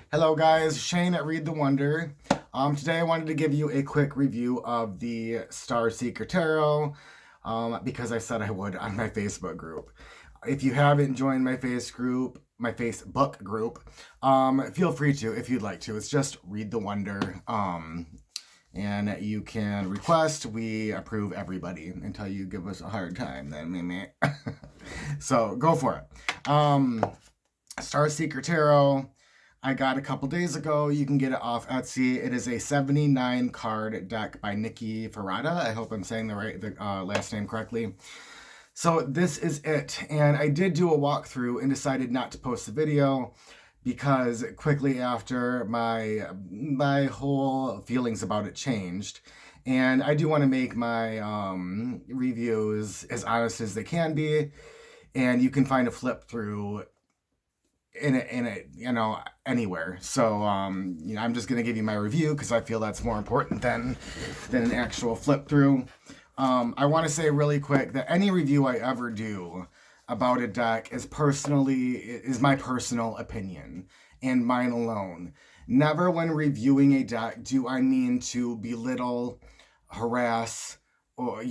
Hello guys, Shane at Read the Wonder. Today I wanted to give you a quick review of the Star Seeker Tarot because I said I would on my Facebook group. If you haven't joined my Facebook group, feel free to if you'd like to. It's just Read the Wonder. And you can request. We approve everybody until you give us a hard time. Then me. So go for it. Star Seeker Tarot. I got a couple days ago. You can get it off Etsy. It is a 79 card deck by Nikki Ferrata. I hope I'm saying the last name correctly. So this is it. And I did do a walkthrough and decided not to post the video because quickly after my whole feelings about it changed. And I do want to make my reviews as honest as they can be. And you can find a flip through in it, anywhere. So, I'm just gonna give you my review because I feel that's more important than an actual flip through. I want to say really quick that any review I ever do about a deck is my personal opinion and mine alone. Never when reviewing a deck do I mean to belittle, harass, or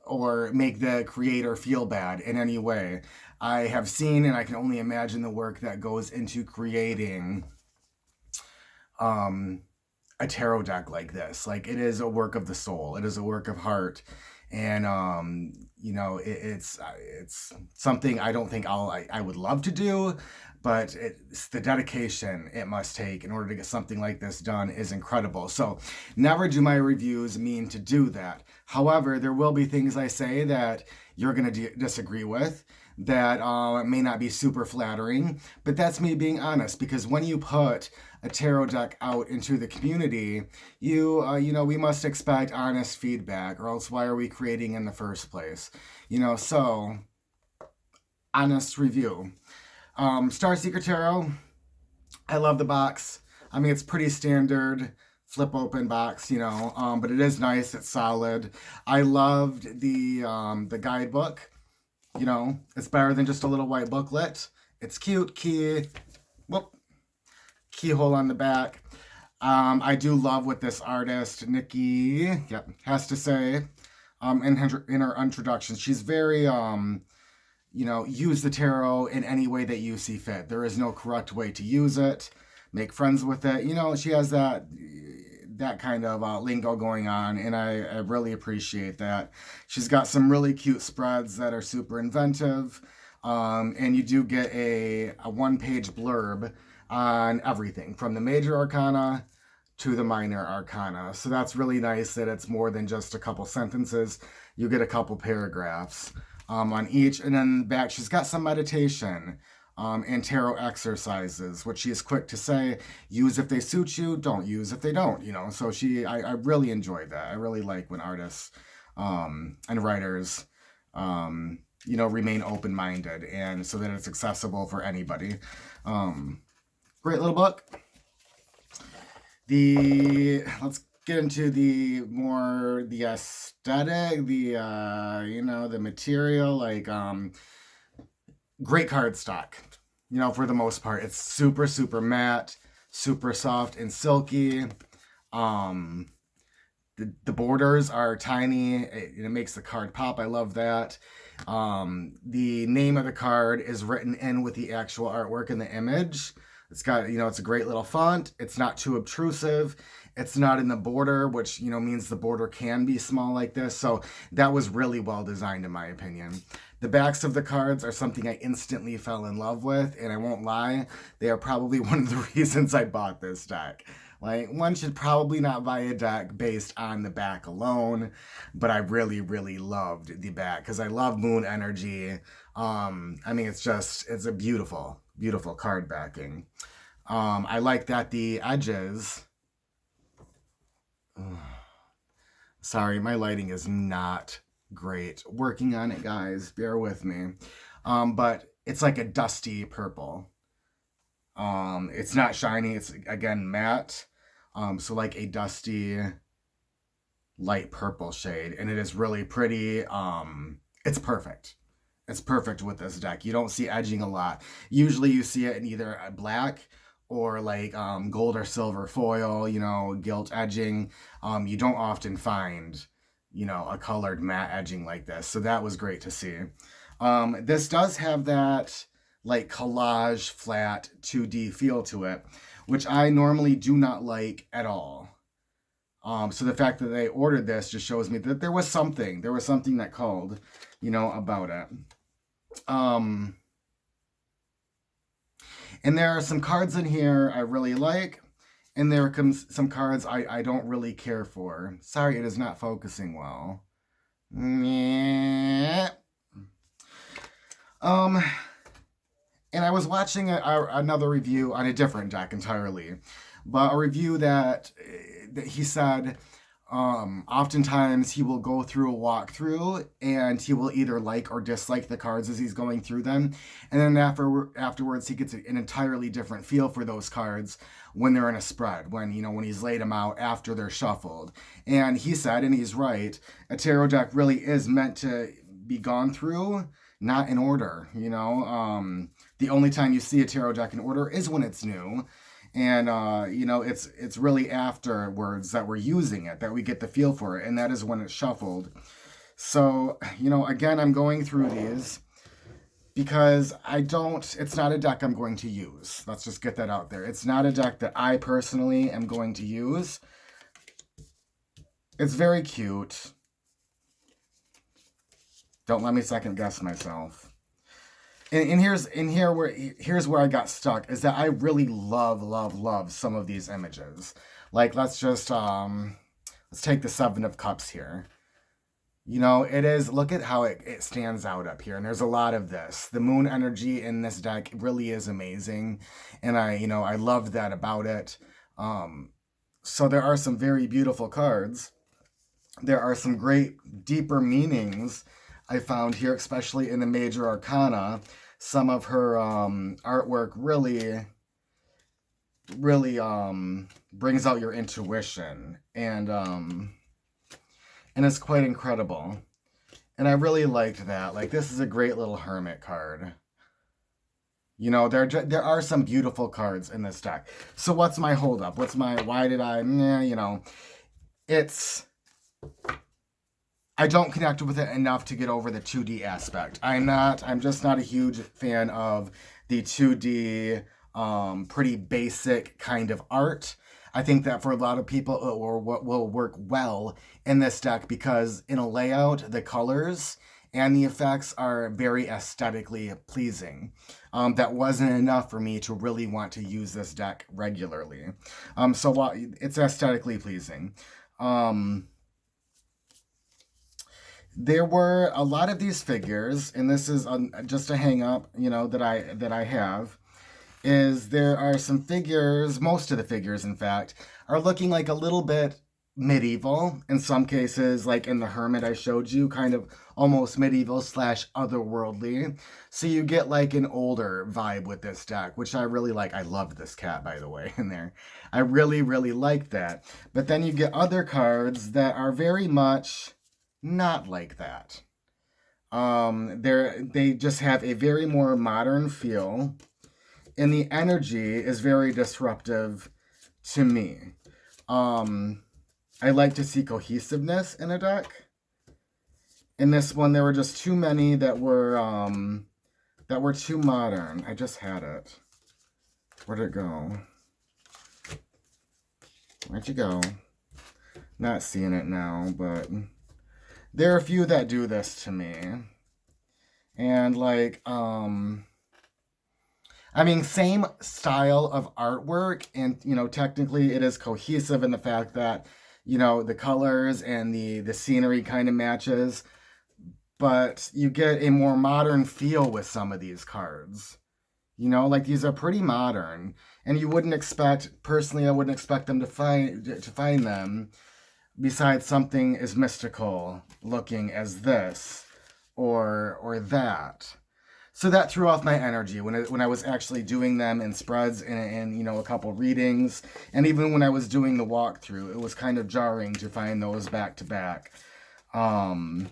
or make the creator feel bad in any way. I have seen and I can only imagine the work that goes into creating a tarot deck like this. Like, it is a work of the soul. It is a work of heart. And it's something I don't think I would love to do, but it's the dedication it must take in order to get something like this done is incredible. So never do my reviews mean to do that. However, there will be things I say that you're going to disagree with that may not be super flattering, but that's me being honest, because when you put a tarot deck out into the community, we must expect honest feedback, or else why are we creating in the first place? So honest review. Star Seeker Tarot, I love the box. I mean, it's pretty standard flip open box, but it is nice. It's solid. I loved the guidebook. It's better than just a little white booklet. It's cute. Keyhole on the back. I do love what this artist, Nikki, has to say in her introduction. She's very, use the tarot in any way that you see fit. There is no correct way to use it. Make friends with it. She has that kind of lingo going on, and I really appreciate that. She's got some really cute spreads that are super inventive, and you do get a one-page blurb on everything from the major arcana to the minor arcana. So that's really nice that it's more than just a couple sentences. You get a couple paragraphs on each, and then back she's got some meditation and tarot exercises, which she is quick to say, use if they suit you, don't use if they don't, So I really enjoyed that. I really like when artists and writers, remain open-minded, and so that it's accessible for anybody. Great little book. Let's get into the aesthetic, the material, like, great cardstock. For the most part, it's super, super matte, super soft and silky. The borders are tiny. It makes the card pop. I love that. The name of the card is written in with the actual artwork in the image. It's got, it's a great little font. It's not too obtrusive. It's not in the border, which, means the border can be small like this. So that was really well designed, in my opinion. The backs of the cards are something I instantly fell in love with, and I won't lie, they are probably one of the reasons I bought this deck. Like, one should probably not buy a deck based on the back alone, but I really, really loved the back because I love moon energy. It's a beautiful, beautiful card backing. I like that the edges. Sorry, my lighting is not great. Working on it, guys. Bear with me. But it's like a dusty purple. It's not shiny. It's, again, matte. So like a dusty light purple shade. And it is really pretty. It's perfect. It's perfect with this deck. You don't see edging a lot. Usually you see it in either black or like gold or silver foil, you know, gilt edging. You don't often find, you know, a colored matte edging like this. So that was great to see. This does have that like collage flat 2D feel to it, which I normally do not like at all. So the fact that they ordered this just shows me that there was something that called, you know, about it. And there are some cards in here I really like, and there comes some cards I don't really care for. Sorry, it is not focusing well. And I was watching another review on a different deck entirely, but a review that he said oftentimes he will go through a walkthrough and he will either like or dislike the cards as he's going through them, and then afterwards he gets an entirely different feel for those cards when they're in a spread, when he's laid them out after they're shuffled. And he said, and he's right, a tarot deck really is meant to be gone through, not in order. The only time you see a tarot deck in order is when it's new. And, it's really afterwards that we're using it, that we get the feel for it. And that is when it's shuffled. So, again, I'm going through these because it's not a deck I'm going to use. Let's just get that out there. It's not a deck that I personally am going to use. It's very cute. Don't let me second guess myself. And here's where I got stuck, is that I really love some of these images. Like, let's take the Seven of Cups here. Look at how it stands out up here, and there's a lot of this. The moon energy in this deck really is amazing, and I loved that about it. So there are some very beautiful cards. There are some great deeper meanings I found here, especially in the Major Arcana. Some of her artwork really brings out your intuition, and it's quite incredible. And I really liked that. Like, this is a great little hermit card. There are some beautiful cards in this deck. So what's my holdup? I don't connect with it enough to get over the 2D aspect. I'm just not a huge fan of the 2D, pretty basic kind of art. I think that for a lot of people, it will work well in this deck because in a layout, the colors and the effects are very aesthetically pleasing. That wasn't enough for me to really want to use this deck regularly. So while it's aesthetically pleasing, there were a lot of these figures, and this is just a hang up, that I have, is there are some figures, most of the figures, in fact, are looking like a little bit medieval. In some cases, like in the Hermit I showed you, kind of almost medieval / otherworldly. So you get like an older vibe with this deck, which I really like. I loved this cat, by the way, in there. I really like that. But then you get other cards that are very much not like that. They just have a very more modern feel, and the energy is very disruptive to me. I like to see cohesiveness in a deck. In this one, there were just too many that were too modern. I just had it. Where'd it go? Where'd you go? Not seeing it now, but there are a few that do this to me. And same style of artwork, and technically it is cohesive in the fact that the colors and the scenery kind of matches, but you get a more modern feel with some of these cards. These are pretty modern, and I wouldn't expect them to find them besides something as mystical looking as this or that. So that threw off my energy when I was actually doing them in spreads and a couple readings, and even when I was doing the walkthrough, it was kind of jarring to find those back to back. And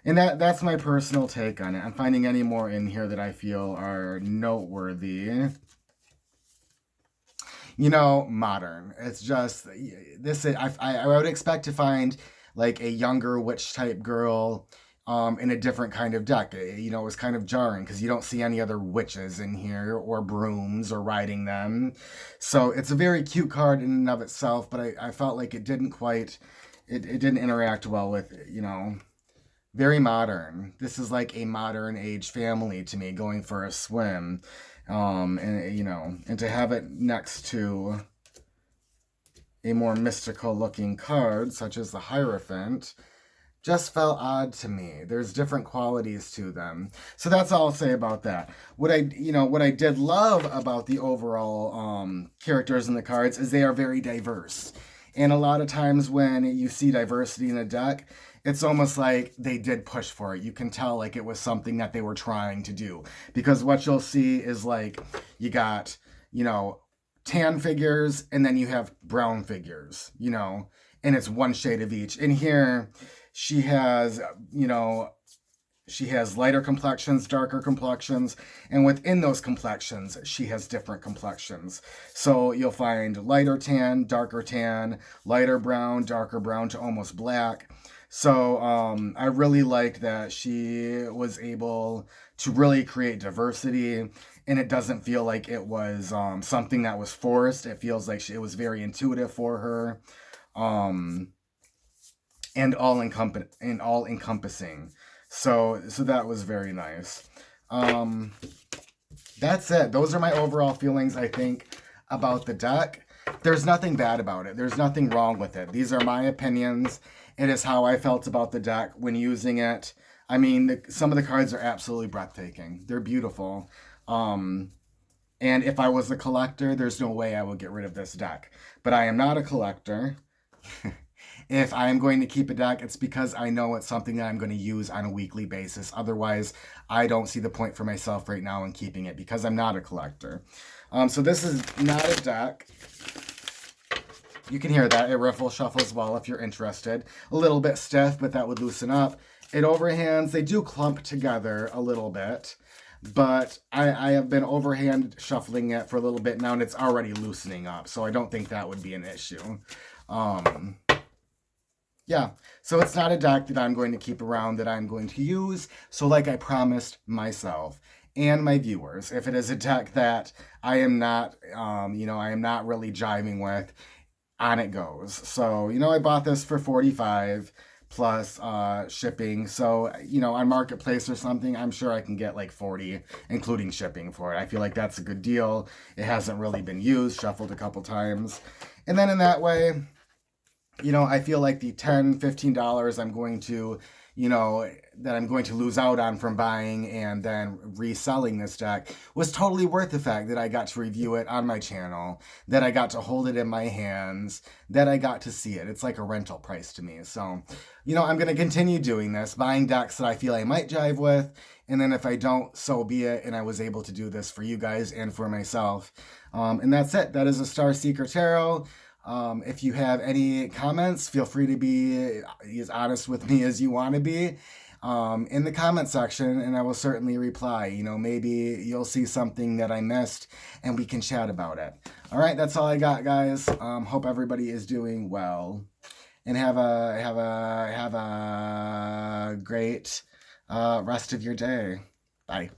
that's my personal take on it. I'm finding any more in here that I feel are noteworthy. modern. It's just this. I would expect to find like a younger witch type girl in a different kind of deck. It was kind of jarring because you don't see any other witches in here or brooms or riding them. So it's a very cute card in and of itself, but I felt like it didn't quite, it didn't interact well with, very modern. This is like a modern age family to me going for a swim. And to have it next to a more mystical looking card, such as the Hierophant, just felt odd to me. There's different qualities to them. So that's all I'll say about that. What I did love about the overall characters in the cards is they are very diverse. And a lot of times when you see diversity in a deck, it's almost like they did push for it. You can tell like it was something that they were trying to do. Because what you'll see is like you got, tan figures and then you have brown figures, and it's one shade of each. In here, she has, she has lighter complexions, darker complexions, and within those complexions, she has different complexions. So you'll find lighter tan, lighter brown, darker brown to almost black. So I really liked that she was able to really create diversity, and it doesn't feel like it was something that was forced. It feels like it was very intuitive for her, and all encompassing. So that was very nice. That's it. Those are my overall feelings, I think, about the deck. There's nothing bad about it. There's nothing wrong with it. These are my opinions. It is how I felt about the deck when using it. I mean, some of the cards are absolutely breathtaking. They're beautiful. And if I was a collector, there's no way I would get rid of this deck. But I am not a collector. If I am going to keep a deck, it's because I know it's something that I'm going to use on a weekly basis. Otherwise, I don't see the point for myself right now in keeping it because I'm not a collector. So this is not a deck. You can hear that. It riffle shuffles well if you're interested. A little bit stiff, but that would loosen up. It overhands. They do clump together a little bit. But I have been overhand shuffling it for a little bit now, and it's already loosening up. So I don't think that would be an issue. Yeah, so it's not a deck that I'm going to keep around that I'm going to use. So like I promised myself and my viewers, if it is a deck that I am not, I am not really jiving with, on it goes. So, I bought this for $45 plus shipping. So, on Marketplace or something, I'm sure I can get like $40, including shipping for it. I feel like that's a good deal. It hasn't really been used, shuffled a couple times. And then in that way, I feel like the $10, $15 I'm going to, that I'm going to lose out on from buying and then reselling this deck was totally worth the fact that I got to review it on my channel, that I got to hold it in my hands, that I got to see it. It's like a rental price to me. So, I'm going to continue doing this, buying decks that I feel I might jive with. And then if I don't, so be it. And I was able to do this for you guys and for myself. And that's it. That is a Starseeker Tarot. If you have any comments, feel free to be as honest with me as you want to be in the comment section, and I will certainly reply. Maybe you'll see something that I missed, and we can chat about it. All right, that's all I got, guys. Hope everybody is doing well, and have a great rest of your day. Bye.